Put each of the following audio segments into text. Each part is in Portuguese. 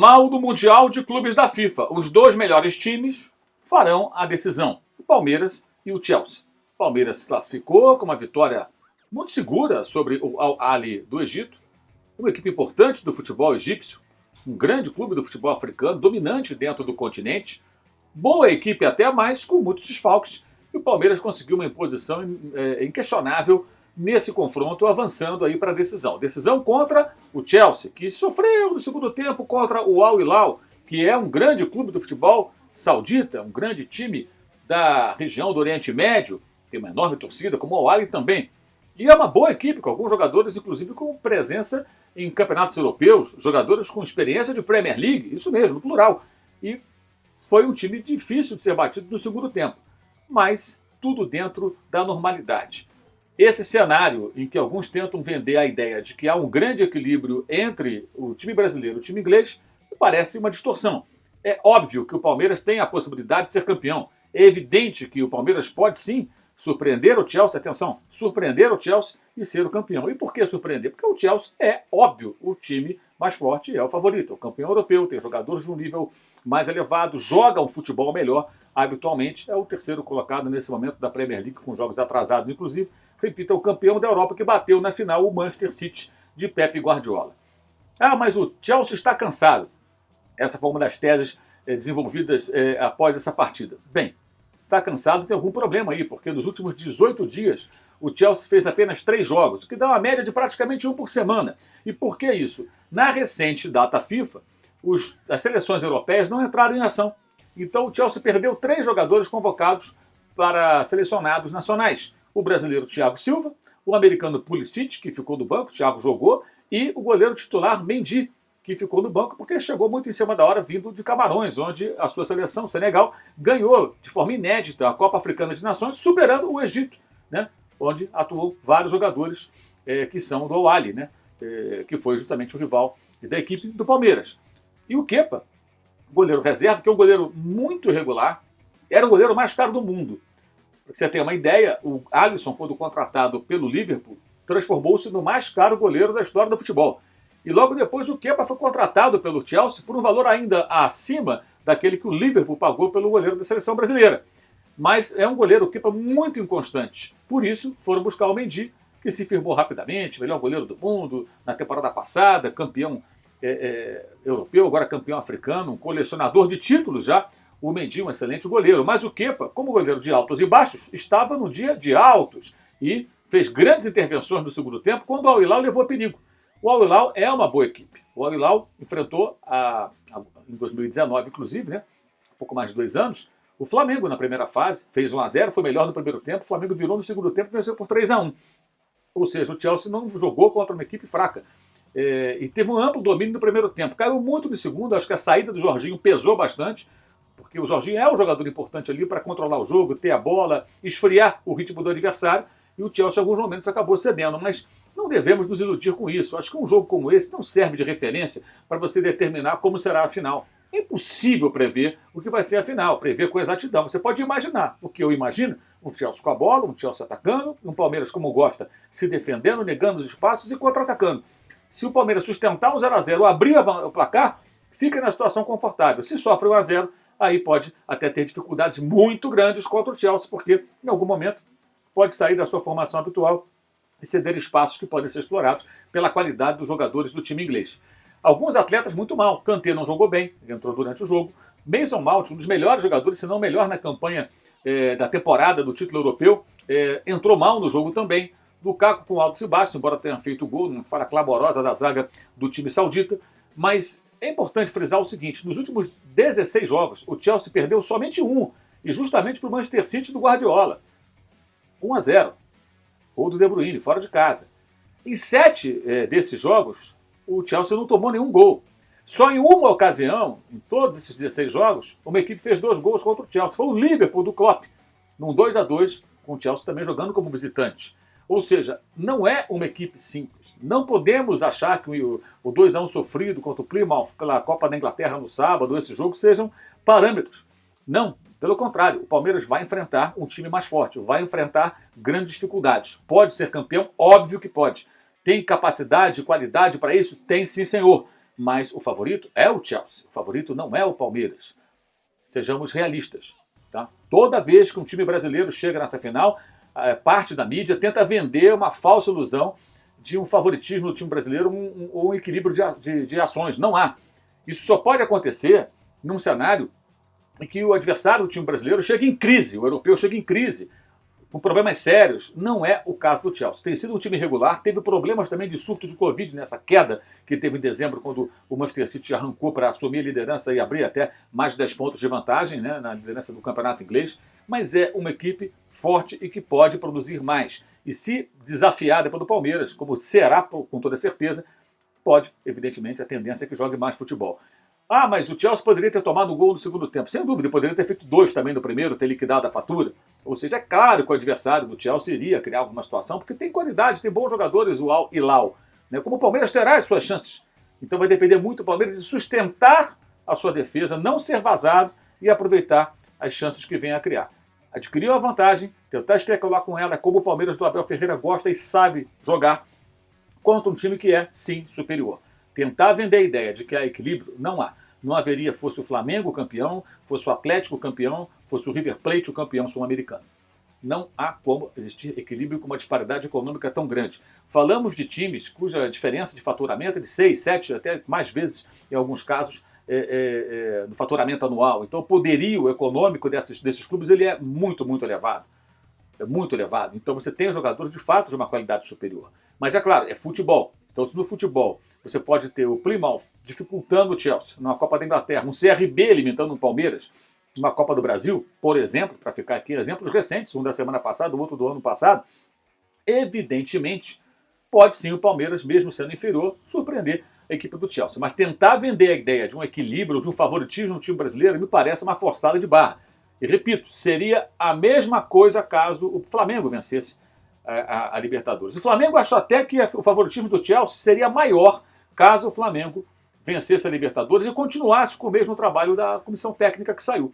normal do Mundial de Clubes da FIFA. Os dois melhores times farão a decisão, o Palmeiras e o Chelsea. O Palmeiras se classificou com uma vitória muito segura sobre o Al-Ahly do Egito, uma equipe importante do futebol egípcio, um grande clube do futebol africano, dominante dentro do continente, boa equipe até, mas com muitos desfalques, e o Palmeiras conseguiu uma imposição inquestionável nesse confronto, avançando aí para a decisão. Decisão contra o Chelsea, que sofreu no segundo tempo contra o Al-Hilal, que é um grande clube do futebol saudita, um grande time da região do Oriente Médio, tem uma enorme torcida, como o Al-Ahly também. E é uma boa equipe, com alguns jogadores, inclusive, com presença em campeonatos europeus, jogadores com experiência de Premier League, isso mesmo, no plural. E foi um time difícil de ser batido no segundo tempo, mas tudo dentro da normalidade. Esse cenário em que alguns tentam vender a ideia de que há um grande equilíbrio entre o time brasileiro e o time inglês, me parece uma distorção. É óbvio que o Palmeiras tem a possibilidade de ser campeão. É evidente que o Palmeiras pode sim surpreender o Chelsea, atenção, surpreender o Chelsea e ser o campeão. E por que surpreender? Porque o Chelsea é, óbvio, o time mais forte, é o favorito, é o campeão europeu, tem jogadores de um nível mais elevado, joga um futebol melhor, habitualmente é o terceiro colocado nesse momento da Premier League, com jogos atrasados, inclusive, repita, o campeão da Europa que bateu na final o Manchester City de Pep Guardiola. Ah, mas o Chelsea está cansado. Essa foi uma das teses desenvolvidas após essa partida. Bem, está cansado, tem algum problema aí, porque nos últimos 18 dias o Chelsea fez apenas 3 jogos, o que dá uma média de praticamente 1 por semana. E por que isso? Na recente data FIFA, as seleções europeias não entraram em ação. Então o Chelsea perdeu 3 jogadores convocados para selecionados nacionais. O brasileiro Thiago Silva, o americano Pulisic, que ficou no banco, o Thiago jogou, e o goleiro titular Mendy, que ficou no banco porque chegou muito em cima da hora vindo de Camarões, onde a sua seleção, Senegal, ganhou de forma inédita a Copa Africana de Nações, superando o Egito, né, onde atuou vários jogadores que são do Al-Ahly, né, que foi justamente o rival da equipe do Palmeiras. E o Kepa, goleiro reserva, que é um goleiro muito irregular, era o goleiro mais caro do mundo. Para você ter uma ideia, o Alisson, quando contratado pelo Liverpool, transformou-se no mais caro goleiro da história do futebol. E logo depois o Kepa foi contratado pelo Chelsea por um valor ainda acima daquele que o Liverpool pagou pelo goleiro da seleção brasileira. Mas é um goleiro, o Kepa, muito inconstante. Por isso foram buscar o Mendy, que se firmou rapidamente, melhor goleiro do mundo na temporada passada, campeão europeu, agora campeão africano, um colecionador de títulos já. O Mendy, um excelente goleiro. Mas o Kepa, como goleiro de altos e baixos, estava no dia de altos e fez grandes intervenções no segundo tempo quando o Al-Hilal levou perigo. O Al-Hilal é uma boa equipe. O Al-Hilal enfrentou, em 2019, inclusive, né, um pouco mais de 2 anos, o Flamengo na primeira fase, fez 1-0, foi melhor no primeiro tempo, o Flamengo virou no segundo tempo e venceu por 3-1. Ou seja, o Chelsea não jogou contra uma equipe fraca. E teve um amplo domínio no primeiro tempo. Caiu muito no segundo, acho que a saída do Jorginho pesou bastante, porque o Jorginho é um jogador importante ali para controlar o jogo, ter a bola, esfriar o ritmo do adversário, e o Chelsea em alguns momentos acabou cedendo, mas não devemos nos iludir com isso. Acho que um jogo como esse não serve de referência para você determinar como será a final. É impossível prever o que vai ser a final, prever com exatidão. Você pode imaginar o que eu imagino, um Chelsea com a bola, um Chelsea atacando, um Palmeiras como gosta, se defendendo, negando os espaços e contra-atacando. Se o Palmeiras sustentar um 0-0, abrir o placar, fica na situação confortável. Se sofre 1-0, aí pode até ter dificuldades muito grandes contra o Chelsea, porque em algum momento pode sair da sua formação habitual e ceder espaços que podem ser explorados pela qualidade dos jogadores do time inglês. Alguns atletas muito mal. Kanté não jogou bem, entrou durante o jogo. Mason Mount, um dos melhores jogadores, se não o melhor na campanha da temporada do título europeu, entrou mal no jogo também. Lukaku com altos e baixos, embora tenha feito o gol, uma falha clamorosa da zaga do time saudita. Mas é importante frisar o seguinte, nos últimos 16 jogos, o Chelsea perdeu somente 1, e justamente para o Manchester City do Guardiola. 1-0. Gol do De Bruyne, fora de casa. Em 7 desses jogos, o Chelsea não tomou nenhum gol. Só em uma ocasião, em todos esses 16 jogos, uma equipe fez 2 gols contra o Chelsea. Foi o Liverpool do Klopp, num 2-2, com o Chelsea também jogando como visitante. Ou seja, não é uma equipe simples. Não podemos achar que o 2-1 sofrido contra o Plymouth pela Copa da Inglaterra no sábado, esses jogos, sejam parâmetros. Não, pelo contrário, o Palmeiras vai enfrentar um time mais forte, vai enfrentar grandes dificuldades. Pode ser campeão? Óbvio que pode. Tem capacidade e qualidade para isso? Tem sim, senhor. Mas o favorito é o Chelsea, o favorito não é o Palmeiras. Sejamos realistas. Tá? Toda vez que um time brasileiro chega nessa final, parte da mídia tenta vender uma falsa ilusão de um favoritismo do time brasileiro ou um equilíbrio de ações. Não há. Isso só pode acontecer num cenário em que o adversário do time brasileiro chega em crise, o europeu chega em crise, com problemas sérios. Não é o caso do Chelsea. Tem sido um time regular, teve problemas também de surto de Covid nessa queda que teve em dezembro, quando o Manchester City arrancou para assumir a liderança e abrir até mais de 10 pontos de vantagem, né, na liderança do campeonato inglês. Mas é uma equipe forte e que pode produzir mais. E se desafiada pelo Palmeiras, como será com toda certeza, pode, evidentemente, a tendência é que jogue mais futebol. Ah, mas o Chelsea poderia ter tomado um gol no segundo tempo. Sem dúvida, poderia ter feito 2 também no primeiro, ter liquidado a fatura. Ou seja, é claro que o adversário do Chelsea iria criar alguma situação, porque tem qualidade, tem bons jogadores, o Al Hilal. Né? Como o Palmeiras terá as suas chances. Então vai depender muito do Palmeiras de sustentar a sua defesa, não ser vazado e aproveitar as chances que vem a criar. Adquiriu a vantagem, tentar especular com ela, como o Palmeiras do Abel Ferreira gosta e sabe jogar, contra um time que é, sim, superior. Tentar vender a ideia de que há equilíbrio, não há. Não haveria, fosse o Flamengo o campeão, fosse o Atlético o campeão, fosse o River Plate o campeão sul-americano. Não há como existir equilíbrio com uma disparidade econômica tão grande. Falamos de times cuja diferença de faturamento é de 6, 7, até mais vezes, em alguns casos, do faturamento anual. Então o poderio econômico desses clubes ele é muito, muito elevado. É muito elevado. Então você tem jogadores de fato de uma qualidade superior. Mas é claro, é futebol. Então se no futebol você pode ter o Plymouth dificultando o Chelsea numa Copa da Inglaterra, um CRB limitando o Palmeiras numa Copa do Brasil, por exemplo, para ficar aqui, exemplos recentes, um da semana passada, o outro do ano passado, evidentemente pode sim o Palmeiras, mesmo sendo inferior, surpreender a equipe do Chelsea. Mas tentar vender a ideia de um equilíbrio, de um favoritismo no time brasileiro, me parece uma forçada de barra. E repito, seria a mesma coisa caso o Flamengo vencesse a Libertadores. O Flamengo achou até que o favoritismo do Chelsea seria maior caso o Flamengo vencesse a Libertadores e continuasse com o mesmo trabalho da comissão técnica que saiu.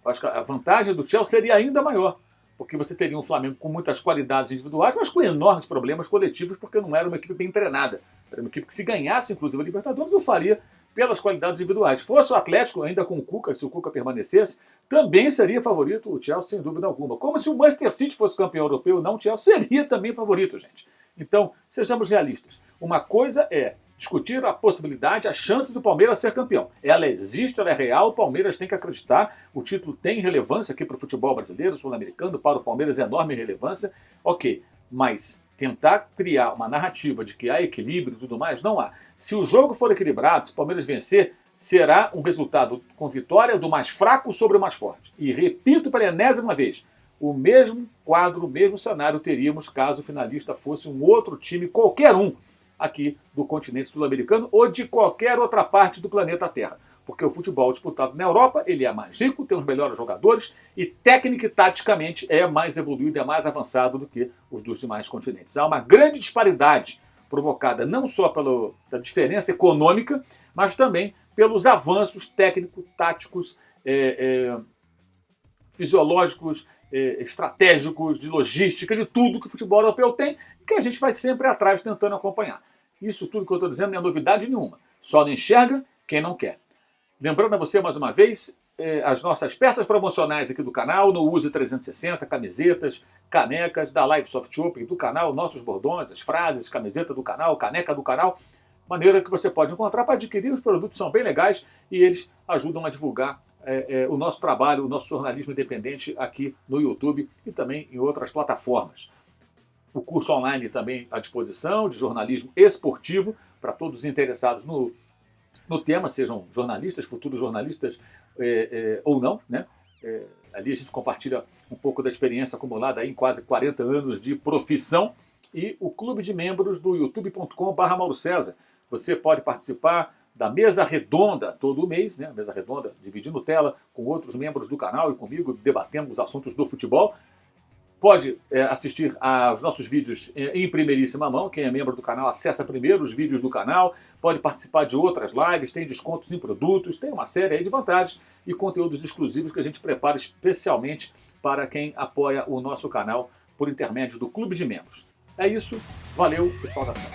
Eu acho que a vantagem do Chelsea seria ainda maior, porque você teria um Flamengo com muitas qualidades individuais, mas com enormes problemas coletivos, porque não era uma equipe bem treinada. Era uma equipe que, se ganhasse, inclusive, a Libertadores, o faria pelas qualidades individuais. Fosse o Atlético, ainda com o Cuca, se o Cuca permanecesse, também seria favorito o Chelsea, sem dúvida alguma. Como se o Manchester City fosse campeão europeu, não o Chelsea seria também favorito, gente. Então, sejamos realistas. Uma coisa é discutir a possibilidade, a chance do Palmeiras ser campeão. Ela existe, ela é real, o Palmeiras tem que acreditar, o título tem relevância aqui para o futebol brasileiro, sul-americano, para o Palmeiras é enorme relevância, ok, mas tentar criar uma narrativa de que há equilíbrio e tudo mais, não há. Se o jogo for equilibrado, se o Palmeiras vencer, será um resultado com vitória do mais fraco sobre o mais forte. E repito pela enésima vez, o mesmo quadro, o mesmo cenário teríamos caso o finalista fosse um outro time, qualquer um, aqui do continente sul-americano ou de qualquer outra parte do planeta Terra. Porque o futebol disputado na Europa, ele é mais rico, tem os melhores jogadores e técnica e taticamente é mais evoluído, é mais avançado do que os dos demais continentes. Há uma grande disparidade provocada não só pela diferença econômica, mas também pelos avanços técnicos, táticos, fisiológicos, estratégicos, de logística, de tudo que o futebol europeu tem e que a gente vai sempre atrás tentando acompanhar. Isso tudo que eu estou dizendo não é novidade nenhuma. Só não enxerga quem não quer. Lembrando a você mais uma vez, as nossas peças promocionais aqui do canal, no Use 360, camisetas, canecas da Live Soft Open do canal, nossos bordões, as frases, camiseta do canal, caneca do canal, maneira que você pode encontrar para adquirir. Os produtos são bem legais e eles ajudam a divulgar o nosso trabalho, o nosso jornalismo independente aqui no YouTube e também em outras plataformas. O curso online também à disposição de jornalismo esportivo para todos os interessados no tema, sejam jornalistas, futuros jornalistas ou não, né? Ali a gente compartilha um pouco da experiência acumulada aí em quase 40 anos de profissão e o clube de membros do youtube.com/Mauro César. Você pode participar da mesa redonda todo mês, né? Mesa redonda dividindo tela com outros membros do canal e comigo, debatendo os assuntos do futebol. Pode assistir aos nossos vídeos em primeiríssima mão. Quem é membro do canal acessa primeiro os vídeos do canal. Pode participar de outras lives, tem descontos em produtos, tem uma série aí de vantagens e conteúdos exclusivos que a gente prepara especialmente para quem apoia o nosso canal por intermédio do Clube de Membros. É isso, valeu e saudação.